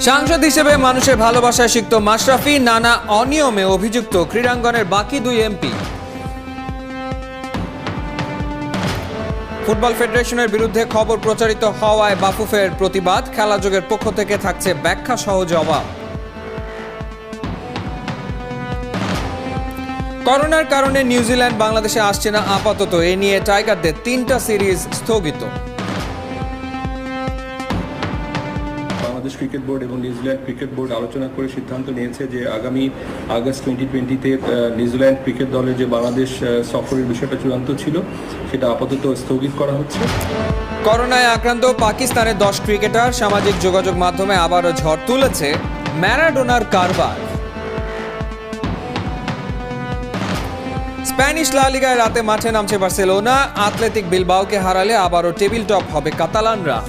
সাংসদ হিসেবে মানুষের ভালোবাসায় সিক্ত মাশরাফি নানা অনিয়মে অভিযুক্ত ক্রীড়াঙ্গনের বাকি দুই এমপি। ফুটবল ফেডারেশনের বিরুদ্ধে খবর প্রচারিত হওয়ায় বাফুফের প্রতিবাদ, খেলাযোগের পক্ষ থেকে থাকছে ব্যাখ্যা সহ জবাব। করোনার কারণে নিউজিল্যান্ড বাংলাদেশে আসছে না আপাতত, এ নিয়ে টাইগারদের ৩টা সিরিজ স্থগিত। বাংলাদেশ ক্রিকেট বোর্ড এবং নিউজিল্যান্ড ক্রিকেট বোর্ড আলোচনা করে সিদ্ধান্ত নিয়েছে যে আগামী আগস্ট 2020-তে নিউজিল্যান্ড ক্রিকেট দলের যে বাংলাদেশ সফরের বিষয়টা চূড়ান্ত ছিল সেটা আপাতত স্থগিত করা হচ্ছে। করোনায় আক্রান্ত পাকিস্তানের 10 ক্রিকেটার, সামাজিক যোগাযোগ মাধ্যমে আবারও ঝড় তুলেছে ম্যারাডোনার কারবার। স্প্যানিশ লা লিগায় রাতে মাঠে নামছে বার্সেলোনা, অ্যাথলেটিক বিলবাওকে হারালে আবারও টেবিল টপ হবে কাতালানরা।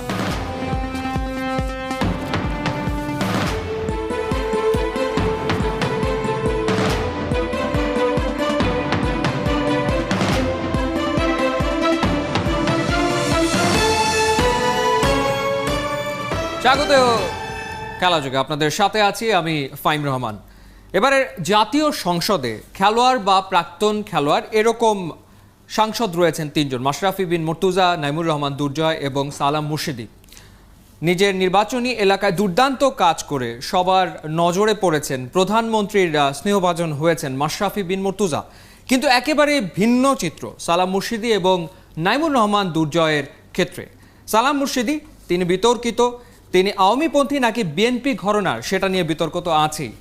স্বাগত খেলাযোগে, আপনাদের সাথে আছি আমি ফাইম রহমান। এবারে জাতীয় সংসদে খেলোয়াড় বা প্রাক্তন খেলোয়াড় এরকম সাংসদ রয়েছেন 3 জন, মাশরাফি বিন মুর্তুজা, নাইমুর রহমান দুর্জয় এবং সালাম মুর্শিদি। নিজের নির্বাচনী এলাকায় দুর্দান্ত কাজ করে সবার নজরে পড়েছেন, প্রধানমন্ত্রীর স্নেহভাজন হয়েছেন মাশরাফি বিন মুর্তুজা। কিন্তু একেবারে ভিন্ন চিত্র সালাম মুর্শিদি এবং নাইমুর রহমান দুর্জয়ের ক্ষেত্রে। সালাম মুর্শিদি তিনি বিতর্কিত, তিনি আওয়ামীপন্থী নাকি বিএনপি ঘরানার সেটা নিয়ে বিতর্ক তো আছেই।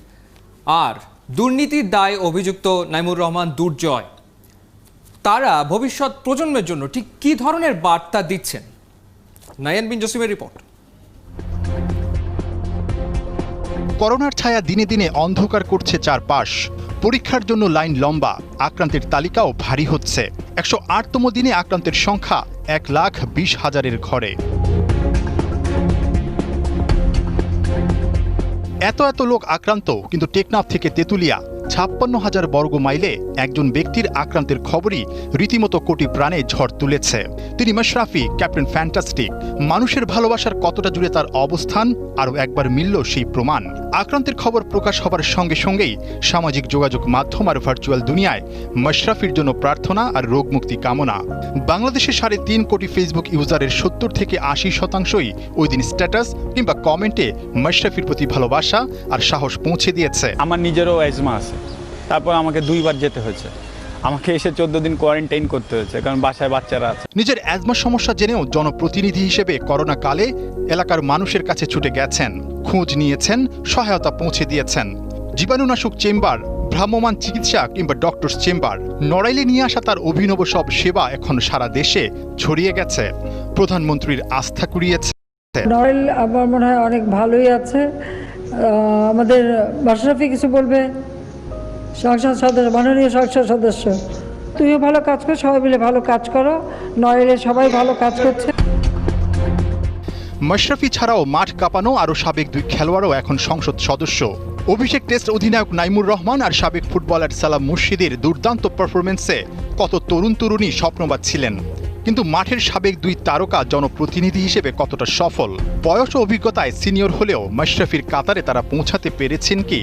আর দুর্নীতির দায়ে অভিযুক্ত নাইমুর রহমান দুর্জয়, তারা ভবিষ্যৎ প্রজন্মের জন্য ঠিক কী ধরনের বার্তা দিচ্ছেন? নায়ান বিন জসিমের রিপোর্ট। করোনার ছায়া দিনে দিনে অন্ধকার করছে চারপাশ। পরীক্ষার জন্য লাইন লম্বা, আক্রান্তের তালিকাও ভারী হচ্ছে। 108তম দিনে আক্রান্তের সংখ্যা 1,20,000-এর ঘরে। এত লোক আক্রান্ত, কিন্তু টেকনাফ থেকে তেঁতুলিয়া 56,000 বর্গ মাইলে একজন ব্যক্তির আক্রান্তের খবরই রীতিমতো কোটি প্রাণে ঝড় তুলেছে। তিনি মাশরাফি, ক্যাপ্টেন ফ্যান্টাস্টিক। মানুষের ভালোবাসার কতটা জুড়ে তার অবস্থান আরও একবার মিলল সেই প্রমাণ। আক্রান্তের খবর প্রকাশ হবার সঙ্গে সঙ্গেই সামাজিক যোগাযোগ মাধ্যম আর ভার্চুয়াল দুনিয়ায় মাশরাফির জন্য প্রার্থনা আর রোগমুক্তি কামনা। বাংলাদেশের 3.5 কোটি ফেসবুক ইউজারের 70 থেকে 80%ই ওই দিন স্ট্যাটাস কিংবা কমেন্টে মাশরাফির প্রতি ভালোবাসা আর সাহস পৌঁছে দিয়েছে। আমার নিজেরও অ্যাজমা আছে, তারপর আমাকে 2 বার যেতে হয়েছে, আমাকে এসে 14 দিন কোয়ারেন্টাইন করতে হয়েছে, কারণ বাসায় বাচ্চারা আছে। নিজের অ্যাজমা সমস্যা জেনেও জনপ্রতিনিধি হিসেবে করোনা কালে এলাকার মানুষের কাছে ছুটে গেছেন, খোঁজ নিয়েছেন, সহায়তা পৌঁছে দিয়েছেন। জীবাণুনাশক চেম্বার, ভ্রাম্যমাণ চিকিৎসা কিংবা ডক্টরস চেম্বার, নড়াইলে নিয়ে আসা তার অভিনব সব সেবা এখন সারা দেশে ছড়িয়ে গেছে, প্রধানমন্ত্রীর আস্থা কুড়িয়েছে। নড়াইল আমার মনে হয় অনেক ভালোই আছে। আমাদের মাশরাফি কিছু বলবে? সংসদ সদস্য, মাননীয় সংসদ সদস্য, তুমিও ভালো কাজ করো, সবাই মিলে ভালো কাজ করো, নড়াইলে সবাই ভালো কাজ করছে। মাশরাফি ছাড়াও মাঠ কাঁপানো আরও সাবেক 2 খেলোয়াড়ও এখন সংসদ সদস্য। অভিষেক টেস্ট অধিনায়ক নাইমুর রহমান আর সাবেক ফুটবলার সালাম মুর্শিদির দুর্দান্ত পারফরমেন্সে কত তরুণী স্বপ্নবাদ ছিলেন। কিন্তু মাঠের সাবেক 2 তারকা জনপ্রতিনিধি হিসেবে কতটা সফল? বয়স ও অভিজ্ঞতায় সিনিয়র হলেও মাশরাফির কাতারে তারা পৌঁছাতে পেরেছেন কি?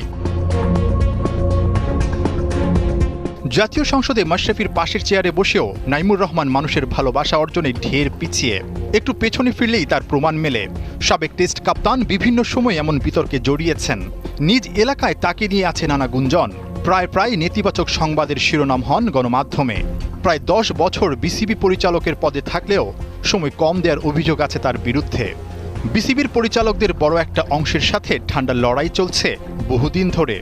জাতীয় সংসদে মাশরাফির পাশের চেয়ারে বসেও নাইমুর রহমান মানুষের ভালোবাসা অর্জনে ঢের পিছিয়ে। একটু পেছনে ফিরলেই তার প্রমাণ মেলে। সাবেক টেস্ট কাপ্তান বিভিন্ন সময় এমন বিতর্কে জড়িয়েছেন। নিজ এলাকায় তাকে নিয়ে আছে নানা গুঞ্জন। প্রায় নেতিবাচক সংবাদের শিরোনাম হন গণমাধ্যমে। প্রায় 10 বছর বিসিবি পরিচালকের পদে থাকলেও সময় কম দেওয়ার অভিযোগ আছে তার বিরুদ্ধে। বিসিবির পরিচালকদের বড় একটা অংশের সাথে ঠান্ডা লড়াই চলছে বহুদিন ধরে।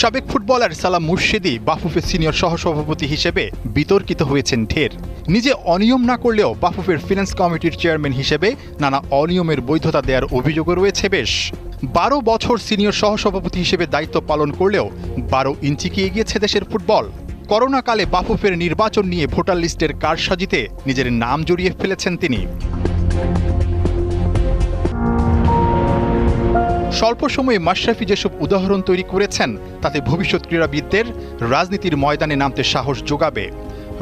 সাবেক ফুটবলার সালাম মুর্শিদি বাফুফের সিনিয়র সহসভাপতি হিসেবে বিতর্কিত হয়েছেন ঢের। নিজে অনিয়ম না করলেও বাফুফের ফিনান্স কমিটির চেয়ারম্যান হিসেবে নানা অনিয়মের বৈধতা দেওয়ার অভিযোগও রয়েছে বেশ। 12 বছর সিনিয়র সহসভাপতি হিসেবে দায়িত্ব পালন করলেও 12 ইঞ্চি কি এগিয়েছে দেশের ফুটবল? করোনাকালে বাফুফের নির্বাচন নিয়ে ভোটার লিস্টের কারসাজিতে নিজের নাম জড়িয়ে ফেলেছেন তিনি। স্বল্প সময়ে মাশরাফি যেসব উদাহরণ তৈরি করেছেন তাতে ভবিষ্যৎ ক্রীড়াবিদদের রাজনীতির ময়দানে নামতে সাহস যোগাবে।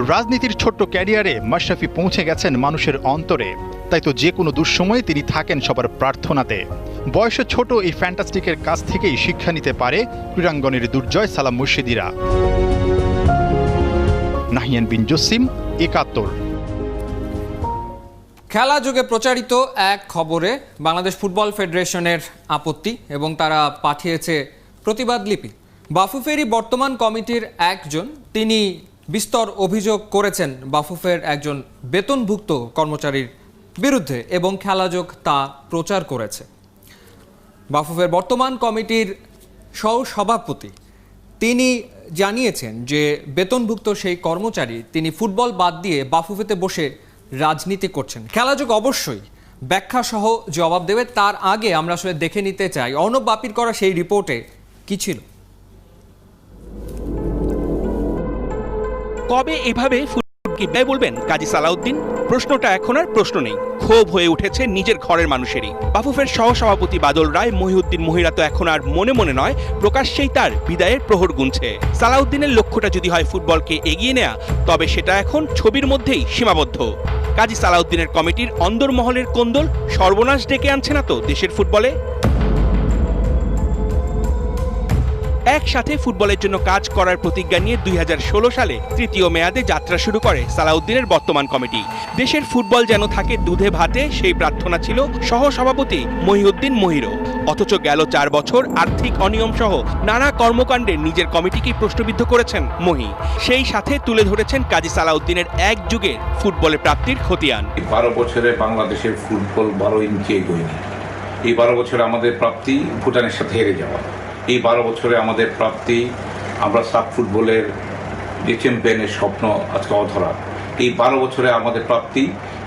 রাজনীতির ছোট্ট ক্যারিয়ারে মাশরাফি পৌঁছে গেছেন মানুষের অন্তরে, তাই তো যে কোনো দুঃসময়ে তিনি থাকেন সবার প্রার্থনাতে। বয়সে ছোট এই ফ্যান্টাস্টিকের কাছ থেকেই শিক্ষা নিতে পারে ক্রীড়াঙ্গনের দুর্জয় সালাম মুর্শিদিরা। নাহিয়ান বিন জসিম, একাত্তর। খেলা যুগে প্রচারিত এক খবরে বাংলাদেশ ফুটবল ফেডারেশনের আপত্তি এবং তারা পাঠিয়েছে প্রতিবাদ লিপি। বাফুফেরই বর্তমান কমিটির একজন তিনি বিস্তর অভিযোগ করেছেন বাফুফের একজন বেতনভুক্ত কর্মচারীর বিরুদ্ধে এবং খেলাযোগ তা প্রচার করেছে। বাফুফের বর্তমান কমিটির সহসভাপতি তিনি জানিয়েছেন যে বেতনভুক্ত সেই কর্মচারী তিনি ফুটবল বাদ দিয়ে বাফুফেতে বসে রাজনীতি করছেন। খেলাযোগ অবশ্যই ব্যাখ্যা সহ জবাব দেবে, তার আগে আমরা আসলে দেখে নিতে চাই অর্ণব বাপির করা সেই রিপোর্টে কি ছিল। কবে এভাবে ফুটবলকে বিদায় বলবেন কাজী সালাউদ্দিন? প্রশ্নটা এখন আর প্রশ্ন নেই, ক্ষোভ হয়ে উঠেছে নিজের ঘরের মানুষেরই। বাফুফের সহসভাপতি বাদল রায়, মহিউদ্দিন মহিরা তো এখন আর মনে মনে নয়, প্রকাশ্যেই তার বিদায়ের প্রহর গুনছে। সালাউদ্দিনের লক্ষ্যটা যদি হয় ফুটবলকে এগিয়ে নেয়া, তবে সেটা এখন ছবির মধ্যেই সীমাবদ্ধ। কাজী সালাউদ্দিনের কমিটির অন্দরমহলের কোন্দল সর্বনাশ ডেকে আনছে না তো দেশের ফুটবলে? একসাথে ফুটবলের জন্য কাজ করার প্রতিজ্ঞা নিয়ে 2016 সালে তৃতীয় মেয়াদে যাত্রা শুরু করে সালাউদ্দিনের বর্তমান কমিটি। দেশের ফুটবল যেন থাকে দুধে ভাতে, সেই প্রার্থনা ছিল সহসভাপতি মহিউদ্দিন মহিরও। অথচ গেল 4 বছর আর্থিক অনিয়ম সহ নানা কর্মকাণ্ডে নিজের কমিটিকে প্রশ্নবিদ্ধ করেছেন মহি। সেই সাথে তুলে ধরেছেন কাজী সালাউদ্দিনের এক যুগের ফুটবলে প্রাপ্তির খতিয়ান। 12 বছরে বাংলাদেশের ফুটবল 12 ইঞ্চি এগোয়নি। এই 12 বছরে আমাদের প্রাপ্তি ভুটানের সাথে হেরে যাওয়া। এই 12 বছরে আমাদের প্রাপ্তি আমরা সাব ফুটবলের যে চ্যাম্পিয়নের স্বপ্ন আজকে অধরা। এই 12 বছরে আমাদের প্রাপ্তি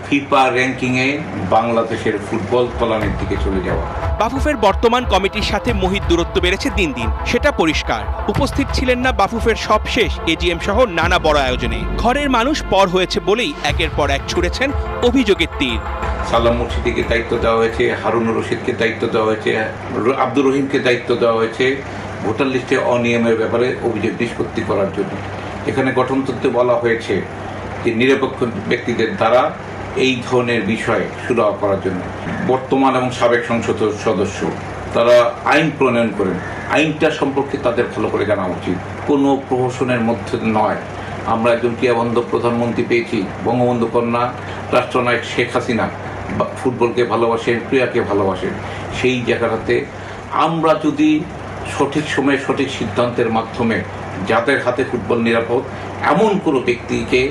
ফিফা র্যাঙ্কিংয়ে বাংলাদেশের ফুটবল তলানির দিকে চলে যাওয়া। বাফুফের বর্তমান কমিটির সাথে মহির দূরত্ব বেড়েছে দিন দিন, সেটা পরিষ্কার। উপস্থিত ছিলেন না বাফুফের সবশেষ এজিএম সহ নানা বড় আয়োজনে। ঘরের মানুষ পর হয়েছে বলেই একের পর এক ছুড়েছেন অভিযোগের তীর। সালাম মুর্শিদিকে দায়িত্ব দেওয়া হয়েছে, হারুনুর রশিদকে দায়িত্ব দেওয়া হয়েছে, আব্দুর রহিমকে দায়িত্ব দেওয়া হয়েছে ভোটার লিস্টে অনিয়মের ব্যাপারে অভিযোগ নিষ্পত্তি করার জন্য। এখানে গঠনতন্ত্রে বলা হয়েছে যে নিরপেক্ষ ব্যক্তিদের দ্বারা এই ধরনের বিষয় সুরাহা করার জন্য। বর্তমান এবং সাবেক সংসদ সদস্য তারা আইন প্রণয়ন করেন, আইনটা সম্পর্কে তাদের ভালো করে জানা উচিত। কোনো প্রহসনের মধ্যে নয়। আমরা একজন ক্রীড়াবন্ধ প্রধানমন্ত্রী পেয়েছি, বঙ্গবন্ধু কন্যা রাষ্ট্রনায়ক শেখ হাসিনা ফুটবলকে ভালোবাসেন, ক্রীড়াকে ভালোবাসেন। সেই জায়গাটাতে আমরা যদি সঠিক সময়ে সঠিক সিদ্ধান্তের মাধ্যমে যাদের হাতে ফুটবল নিরাপদ এমন কোনো ব্যক্তিকে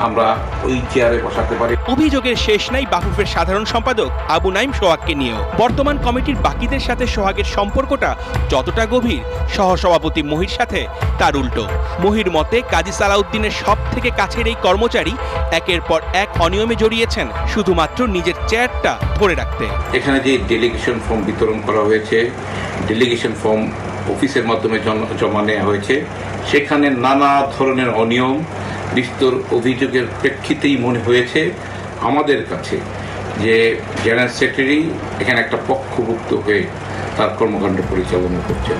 আমরা ওই চেয়ারে বসাতে পারি। অভিযোগের শেষ নাই বাফুফের সাধারণ সম্পাদক আবু নাইম সোহাগকে নিয়েও। বর্তমান কমিটির বাকিদের সাথে সোহাগের সম্পর্কটা যতটা গভীর, সহসভাপতি মহির সাথে তার উল্টো। মহির মতে কাজী সালাউদ্দিনের সব থেকে কাছের এই কর্মচারী একের পর এক অনিয়মে জড়িয়েছেন শুধুমাত্র নিজের চেয়ারটা ধরে রাখতে। এখানে যে ডেলিগেশন ফর্ম বিতরণ করা হয়েছে, ডেলিগেশন ফর্ম অফিসের মাধ্যমে জমা নেওয়া হয়েছে, সেখানে নানা ধরনের অনিয়ম বিস্তর অভিযোগের প্রেক্ষিতেই মনে হয়েছে আমাদের কাছে যে জেনারেল সেক্রেটারি এখানে একটা পক্ষভুক্ত হয়ে তার কর্মকাণ্ড পরিচালনা করছেন।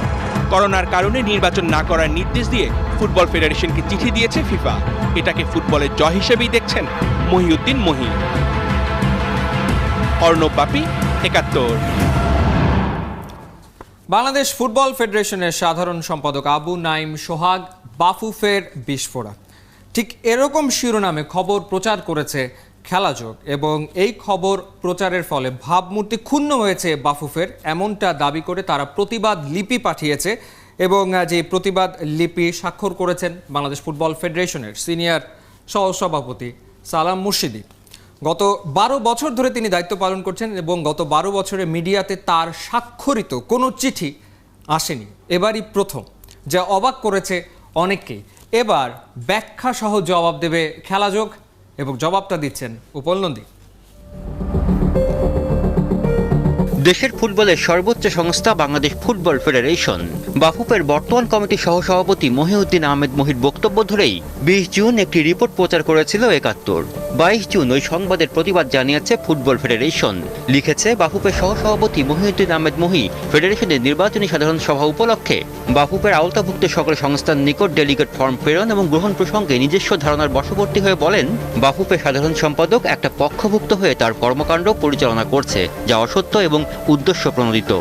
করোনার কারণে নির্বাচন না করার নির্দেশ দিয়ে ফুটবল ফেডারেশনকে চিঠি দিয়েছে ফিফা। এটাকে ফুটবলের জয় হিসেবেই দেখছেন মহিউদ্দিন মহি। অর্ণব বাপি, 71। বাংলাদেশ ফুটবল ফেডারেশনের সাধারণ সম্পাদক আবু নাইম সোহাগ বাফুফের বিস্ফোরা, ঠিক এরকম শিরোনামে খবর প্রচার করেছে খেলাযোগ এবং এই খবর প্রচারের ফলে ভাবমূর্তি ক্ষুণ্ণ হয়েছে বাফুফের, এমনটা দাবি করে তারা প্রতিবাদ লিপি পাঠিয়েছে এবং যে প্রতিবাদ লিপি স্বাক্ষর করেছেন বাংলাদেশ ফুটবল ফেডারেশনের সিনিয়র সহসভাপতি সালাম মুর্শিদি। গত 12 বছর ধরে তিনি দায়িত্ব পালন করছেন এবং গত 12 বছরে মিডিয়াতে তার স্বাক্ষরিত কোনো চিঠি আসেনি, এবারই প্রথম, যা অবাক করেছে অনেককেই। এবার ব্যাখ্যা সহ জবাব দেবে খেলাযোগ এবং জবাবটা দিচ্ছেন উপল নন্দী। দেশের ফুটবলের সর্বোচ্চ সংস্থা বাংলাদেশ ফুটবল ফেডারেশন বাফুফের বর্তমান কমিটির সহসভাপতি মহিউদ্দিন আহমেদ মহির বক্তব্য ধরেই 20 জুন একটি রিপোর্ট প্রচার করেছিল 71। 22 জুন ওই সংবাদের প্রতিবাদ জানিয়েছে ফুটবল ফেডারেশন। লিখেছে, বাফুফের সহসভাপতি মহিউদ্দিন আহমেদ মহি ফেডারেশনের নির্বাচনী সাধারণ সভা উপলক্ষে বাফুফের আওতাভুক্ত সকল সংস্থার নিকট ডেলিগেট ফর্ম প্রেরণ এবং গ্রহণ প্রসঙ্গে নিজস্ব ধারণার বশবর্তী হয়ে বলেন, বাফুফের সাধারণ সম্পাদক একটা পক্ষভুক্ত হয়ে তার কর্মকাণ্ড পরিচালনা করছে, যা অসত্য এবং উদ্দেশ্য প্রণোদিত।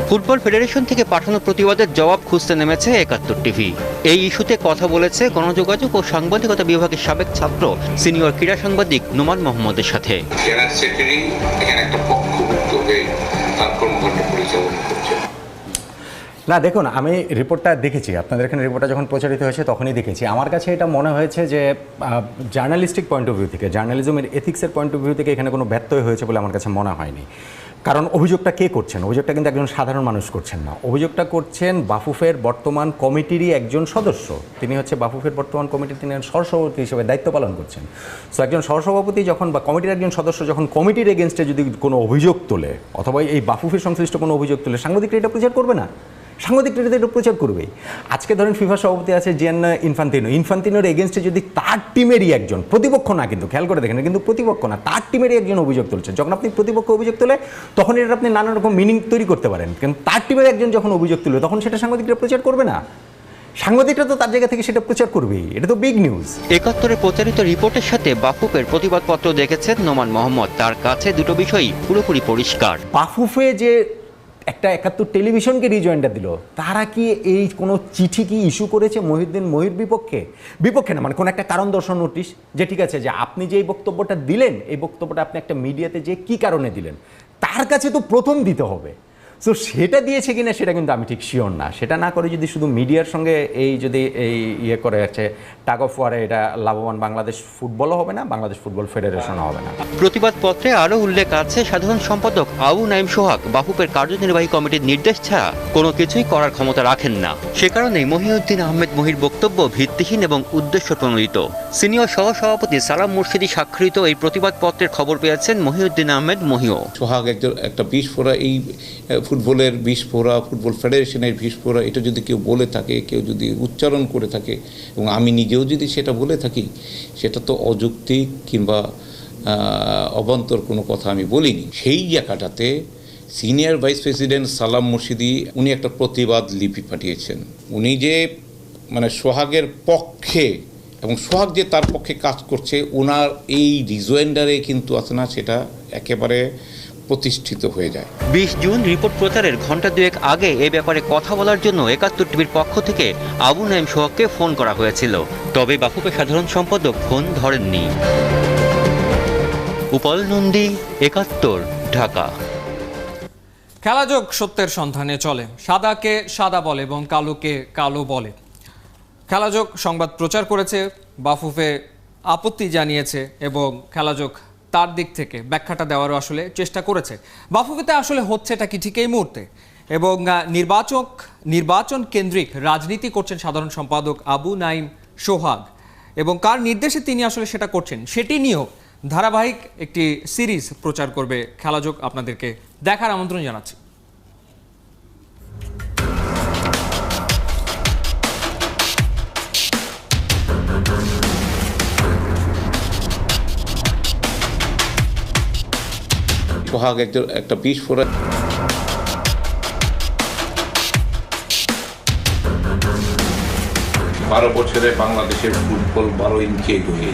ফুটবল ফেডারেশন থেকে পাঠানো প্রতিবাদের জবাব খুঁজতে নেমেছে ৭১ টিভি। এই ইস্যুতে কথা বলেছে গণযোগাযোগ ও সাংবাদিকতা বিভাগের সাবেক ছাত্র সিনিয়র ক্রীড়া সাংবাদিক নোমান মোহাম্মদের সাথে। জেনারেল সেক্রেটারি এখানে একটা পক্ষভুক্ত হয়ে তার কর্মকাণ্ড পরিচালনা করছে। না দেখুন, আমি রিপোর্টটা দেখেছি, আপনাদের এখানে রিপোর্টটা যখন প্রচারিত হয়েছে তখনই দেখেছি। আমার কাছে এটা মনে হয়েছে যে জার্নালিস্টিক পয়েন্ট অফ ভিউ থেকে, জার্নালিজমের এথিক্সের পয়েন্ট অফ ভিউ থেকে এখানে কোনো ব্যত্যয় হয়েছে বলে আমার কাছে মনে হয়নি। কারণ অভিযোগটা কে করছেন? অভিযোগটা কিন্তু একজন সাধারণ মানুষ করছেন না, অভিযোগটা করছেন বাফুফের বর্তমান কমিটিরই একজন সদস্য। তিনি হচ্ছে বাফুফের বর্তমান কমিটির তিনি সহসভাপতি হিসেবে দায়িত্ব পালন করছেন। সো একজন সহসভাপতি যখন বা কমিটির একজন সদস্য যখন কমিটির এগেনস্টে যদি কোনো অভিযোগ তোলে অথবা এই বাফুফের সংশ্লিষ্ট কোনো অভিযোগ তোলে, সাংবাদিকরা এটা প্রচার করবে না? সাংবাদিকরা এটা প্রচার করবেই। আজকে ধরেন ফিফা সভাপতি আছে জিয়ান্নি ইনফান্তিনোর এগেনস্টে যদি তার টিমেরই একজন, প্রতিপক্ষ না কিন্তু, খেয়াল করে দেখেন কিন্তু প্রতিপক্ষ না, তার টিমেরই একজন অভিযোগ তুলছে, যখন আপনি প্রতিপক্ষ অভিযোগ তোলে তখন এটা আপনি নানা রকম মিনিং তৈরি করতে পারেন, কিন্তু তার টিমের একজন যখন অভিযোগ তুলবে তখন সেটা সাংবাদিকরা প্রচার করবে না? সাংবাদিকরা তো তার জায়গা থেকে সেটা প্রচার করবেই, এটা তো বিগ নিউজ। ৭১-এর প্রচারিত রিপোর্টের সাথে বাফুফের প্রতিবাদপত্র দেখেছেন নোমান মোহাম্মদ। তার কাছে দুটো বিষয়ই পুরোপুরি পরিষ্কার। বাফুফে যে একটা ৭১ টেলিভিশনকে রিজয়েন্ডার দিল, তারা কি এই কোনো চিঠি কি ইস্যু করেছে মহির বিপক্ষে না, মানে কোনো একটা কারণ দর্শানো নোটিশ, যে ঠিক আছে যে আপনি যে এই বক্তব্যটা দিলেন, এই বক্তব্যটা আপনি একটা মিডিয়াতে যে কি কারণে দিলেন তার কাছে তো প্রথম দিতে হবে। সো সেটা দিয়েছে কিনা সেটা কিন্তু আমি ঠিক শিওর না। সেটা না করে যদি শুধু মিডিয়ার সঙ্গে যদি ইয়ে করে আছে টাগ অফ ওয়ারে, এটা লাভবান বাংলাদেশ ফুটবলও হবে না, বাংলাদেশ ফুটবল ফেডারেশনও হবে না। প্রতিবাদপত্রে আরও উল্লেখ আছে, সাধারণ সম্পাদক আবু নাইম সোহাগ বাফুফের কার্যনির্বাহী কমিটির নির্দেশ ছাড়া কোনো কিছুই করার ক্ষমতা রাখেন না। সে কারণেই মহিউদ্দিন আহমেদ মহির বক্তব্য ভিত্তিহীন এবং উদ্দেশ্য প্রণোদিত। সিনিয়র সহসভাপতি সালাম মুর্শিদি স্বাক্ষরিত এই প্রতিবাদপত্রের খবর পেয়েছেন মহিউদ্দিন আহমেদ মহিও। সোহাগ একটা বিস্ফোরা, এই ফুটবলের বিস্ফোরা, ফুটবল ফেডারেশনের বিস্ফোরা, এটা যদি কেউ বলে থাকে, কেউ যদি উচ্চারণ করে থাকে, এবং আমি নিজেও যদি সেটা বলে থাকি, সেটা তো অযৌক্তিক কিংবা অবান্তর কোনো কথা আমি বলিনি। সেই জায়গাটাতে সিনিয়র ভাইস প্রেসিডেন্ট সালাম মুর্শিদি উনি একটা প্রতিবাদ লিপি পাঠিয়েছেন। উনি যে মানে সোহাগের পক্ষে এবং সোহাগ যে তার পক্ষে কাজ করছে, ওনার এই রিজয়েন্ডারে কিন্তু আছে না, সেটা একেবারে প্রতিষ্ঠিত হয়ে যায়। ২০ জুন রিপোর্ট প্রচারের ঘণ্টা দুয়েক আগে এ ব্যাপারে কথা বলার জন্য ৭১ টিভির পক্ষ থেকে আবু নাইম সোহাগকে ফোন করা হয়েছিল, তবে বাফুফের সাধারণ সম্পাদক ফোন ধরেননি। উপল নন্দী, ৭১, ঢাকা। খেলাযোগ সত্যের সন্ধানে চলে, সাদাকে সাদা বলে এবং কালোকে কালো বলে। খেলাযোগ সংবাদ প্রচার করেছে, বাফুফে আপত্তি জানিয়েছে এবং খেলাযোগ তার দিক থেকে ব্যাখ্যাটা দেওয়ারও আসলে চেষ্টা করেছে। বাফুফেতে আসলে হচ্ছেটা কি ঠিক এই মুহূর্তে, এবং নির্বাচন কেন্দ্রিক রাজনীতি করছেন সাধারণ সম্পাদক আবু নাইম সোহাগ, এবং কার নির্দেশে তিনি আসলে সেটা করছেন সেটি নিয়েও ধারাবাহিক একটি সিরিজ প্রচার করবে খেলাযোগ। আপনাদেরকে দেখার আমন্ত্রণ জানাচ্ছি। সোহাগ একটা বিস্ফোরা, 12 বছরে বাংলাদেশের ফুটবল 12 ইঞ্চি এগিয়ে।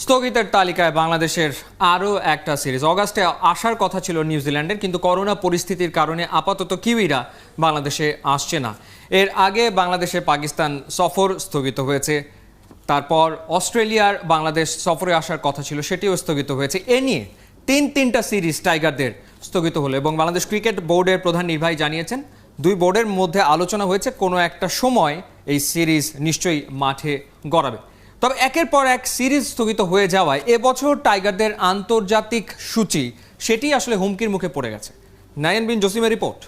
স্থগিতের তালিকায় বাংলাদেশের আরও একটা সিরিজ। অগাস্টে আসার কথা ছিল নিউজিল্যান্ডের, কিন্তু করোনা পরিস্থিতির কারণে আপাতত কিউইরা বাংলাদেশে আসছে না। এর আগে বাংলাদেশের পাকিস্তান সফর স্থগিত হয়েছে, তারপর অস্ট্রেলিয়ার বাংলাদেশ সফরে আসার কথা ছিল, সেটিও স্থগিত হয়েছে। এ নিয়ে তিনটা সিরিজ টাইগারদের স্থগিত হলো, এবং বাংলাদেশ ক্রিকেট বোর্ডের প্রধান নির্বাহী জানিয়েছেন 2 বোর্ডের মধ্যে আলোচনা হয়েছে, কোনো একটা সময় এই সিরিজ নিশ্চয়ই মাঠে গড়াবে। তবে একের পর এক সিরিজ স্থগিত হয়ে যাওয়ায় এবছর টাইগারদের আন্তর্জাতিক সূচি সেটি আসলে হুমকির মুখে পড়ে গেছে। নাইন বিন জসিমের রিপোর্ট।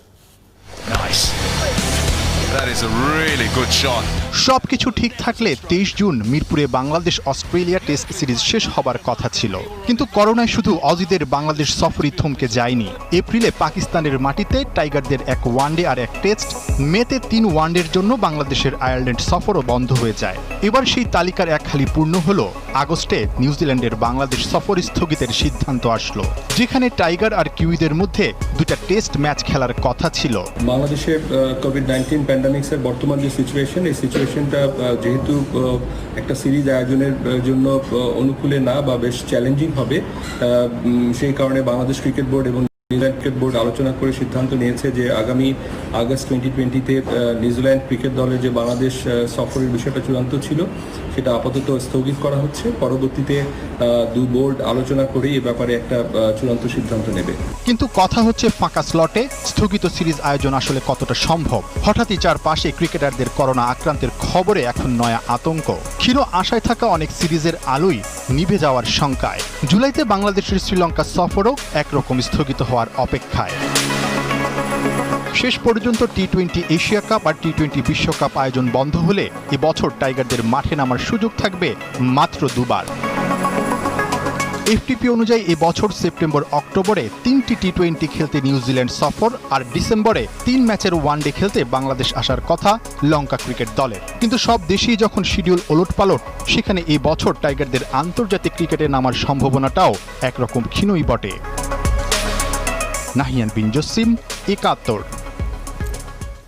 Nice. That is a really good shot. সবকিছু ঠিক থাকলে 23 জুন মিরপুরে বাংলাদেশ অস্ট্রেলিয়া টেস্ট সিরিজ শেষ হবার কথা ছিল, কিন্তু করোনায় শুধু অজিদের বাংলাদেশ সফরই থমকে যায়নি। এপ্রিলে পাকিস্তানের মাটিতে টাইগারদের এক ওয়ানডে আর এক টেস্ট, মেতে 3 ওয়ানডের জন্য বাংলাদেশের আয়ারল্যান্ড সফরও বন্ধ হয়ে যায়। এবার সেই তালিকার এক খালি পূর্ণ হলো আগস্টে নিউজিল্যান্ডের বাংলাদেশ সফর স্থগিতের সিদ্ধান্ত আসলো, যেখানে টাইগার আর কিউইদের মধ্যে 2টা টেস্ট ম্যাচ খেলার কথা ছিল। বাংলাদেশের কোভিড-19 প্যান্ডামিক্সের বর্তমান যে সিচুয়েশন, এই সিচুয়েশনটা যেহেতু একটা সিরিজ আয়োজনের জন্য অনুকূলে না বা বেশ চ্যালেঞ্জিং হবে, সেই কারণে বাংলাদেশ ক্রিকেট বোর্ড এবং নিউজিল্যান্ড ক্রিকেট বোর্ড আলোচনা করে সিদ্ধান্ত নিয়েছে যে আগামী আগস্ট 2020-তে নিউজিল্যান্ড ক্রিকেট দলের যে বাংলাদেশ সফরের বিষয়টা চূড়ান্ত ছিল সেটা আপাতত স্থগিত করা হচ্ছে। পরবর্তীতে 2 বোর্ড আলোচনা করে এ ব্যাপারে একটা চূড়ান্ত সিদ্ধান্ত নেবে। কিন্তু কথা হচ্ছে ফাঁকা স্লটে স্থগিত সিরিজ আয়োজন আসলে কতটা সম্ভব। হঠাৎই চারপাশে ক্রিকেটারদের করোনা আক্রান্তের খবরে এখন নয়া আতঙ্ক। ক্ষীণ আশায় থাকা অনেক সিরিজের আলোই নিভে যাওয়ার শঙ্কায়। জুলাইতে বাংলাদেশের শ্রীলঙ্কা সফরও একরকম স্থগিত হওয়ার অপেক্ষায়। শেষ পর্যন্ত টি-20 এশিয়া কাপ আর টি-20 বিশ্বকাপ আয়োজন বন্ধ হলে এবছর টাইগারদের মাঠে নামার সুযোগ থাকবে মাত্র 2 বার। এফটিপি অনুযায়ী এবছর সেপ্টেম্বর অক্টোবরে 3টি টি-20 খেলতে নিউজিল্যান্ড সফর আর ডিসেম্বরে 3 ম্যাচের ওয়ানডে খেলতে বাংলাদেশ আসার কথা লঙ্কা ক্রিকেট দলের। কিন্তু সব দেশেই যখন শিডিউল ওলটপালট, সেখানে এই বছর টাইগারদের আন্তর্জাতিক ক্রিকেটে নামার সম্ভাবনাটাও একরকম ক্ষীণই বটে। নাহিয়ান বিন জসিম, 71।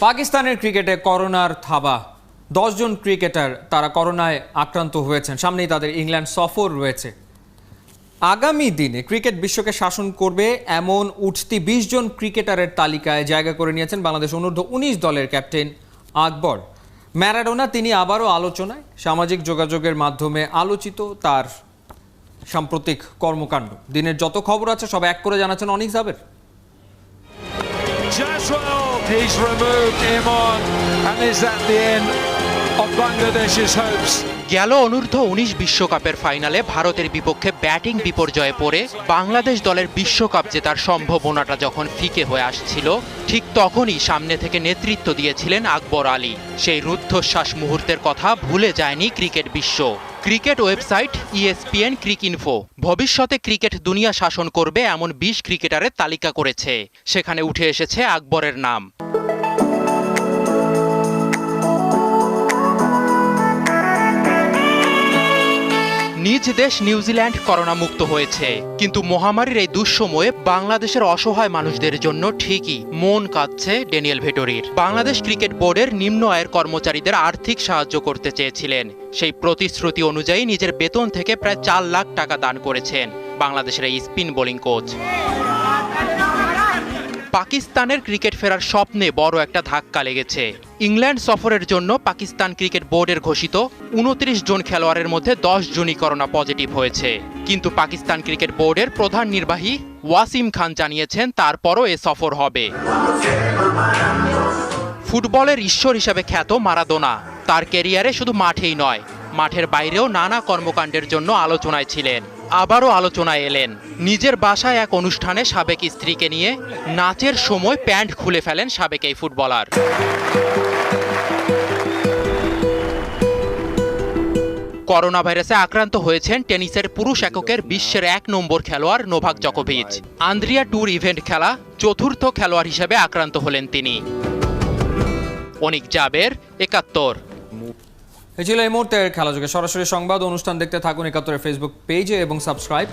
পাকিস্তানের ক্রিকেটে করোনার থাবা। 10 জন ক্রিকেটার তারা করোনায় আক্রান্ত হয়েছেন। সামনেই তাদের ইংল্যান্ড সফর রয়েছে। আগামী দিনে ক্রিকেট বিশ্বকে শাসন করবে এমন উঠতি 20 জন ক্রিকেটারের তালিকায় জায়গা করে নিয়েছেন বাংলাদেশ অনূর্ধ্ব-19 দলের ক্যাপ্টেন আকবর। ম্যারাডোনা তিনি আবারও আলোচনায়। সামাজিক যোগাযোগের মাধ্যমে আলোচিত তার সাম্প্রতিক কর্মকাণ্ড। দিনের যত খবর আছে সব এক করে জানাচ্ছেন অনিক Jaber. He's removed Iman and is at the end of Bangladesh's hopes. গেল অনূর্ধ্ব-19 বিশ্বকাপের ফাইনালে ভারতের বিপক্ষে ব্যাটিং বিপর্যয়ে পড়ে বাংলাদেশ দলের বিশ্বকাপ জেতার সম্ভাবনাটা যখন ফিকে হয়ে আসছিল, ঠিক তখনই সামনে থেকে নেতৃত্ব দিয়েছিলেন আকবর আলী। সেই রুদ্ধশ্বাস মুহূর্তের কথা ভুলে যায়নি ক্রিকেট বিশ্ব। ক্রিকেট ওয়েবসাইট ESPN ক্রিকইনফো ভবিষ্যতে ক্রিকেট দুনিয়া শাসন করবে এমন 20 ক্রিকেটারের তালিকা করেছে। সেখানে উঠে এসেছে আকবরের নাম। নিজ দেশ নিউজিল্যান্ড করোনা মুক্ত হয়েছে, কিন্তু মহামারীর এই দুঃসময়ে বাংলাদেশের অসহায় মানুষদের জন্য ঠিকই মন কাঁদছে ড্যানিয়েল ভেটরির। বাংলাদেশ ক্রিকেট বোর্ডের নিম্ন আয়ের কর্মচারীদের আর্থিক সাহায্য করতে চেয়েছিলেন। সেই প্রতিশ্রুতি অনুযায়ী নিজের বেতন থেকে প্রায় 4 লাখ টাকা দান করেছেন বাংলাদেশের এই স্পিন বোলিং কোচ। পাকিস্তানের ক্রিকেট ফেরার স্বপ্নে বড় একটা ধাক্কা লেগেছে। ইংল্যান্ড সফরের জন্য পাকিস্তান ক্রিকেট বোর্ডের ঘোষিত 29 জন খেলোয়াড়ের মধ্যে 10 জনই করোনা পজিটিভ হয়েছে। কিন্তু পাকিস্তান ক্রিকেট বোর্ডের প্রধান নির্বাহী ওয়াসিম খান জানিয়েছেন তারপরও এ সফর হবে। ফুটবলের ঈশ্বর হিসেবে খ্যাত মারাদোনা তার ক্যারিয়ারে শুধু মাঠেই নয়, মাঠের বাইরেও নানা কর্মকাণ্ডের জন্য আলোচনায় ছিলেন। আবারও আলোচনায় এলেন। নিজের বাসায় এক অনুষ্ঠানে সাবেক স্ত্রীকে নিয়ে নাচের সময় প্যান্ট খুলে ফেলেন সাবেক এই ফুটবলার। করোনা ভাইরাসে আক্রান্ত হয়েছেন টেনিসের পুরুষ এককের বিশ্বের 1 নম্বর খেলোয়াড় নোভাক জকোভিচ। আন্দ্রিয়া ট্যুর ইভেন্ট খেলা 4র্থ খেলোয়াড় হিসেবে আক্রান্ত হলেন তিনি। অনিক জাবের, 71। এই ছিল এই মুহূর্তের খেলাযোগে সরাসরি সংবাদ অনুষ্ঠান দেখতে থাকুন 71-এর ফেসবুক পেজে এবং সাবস্ক্রাইব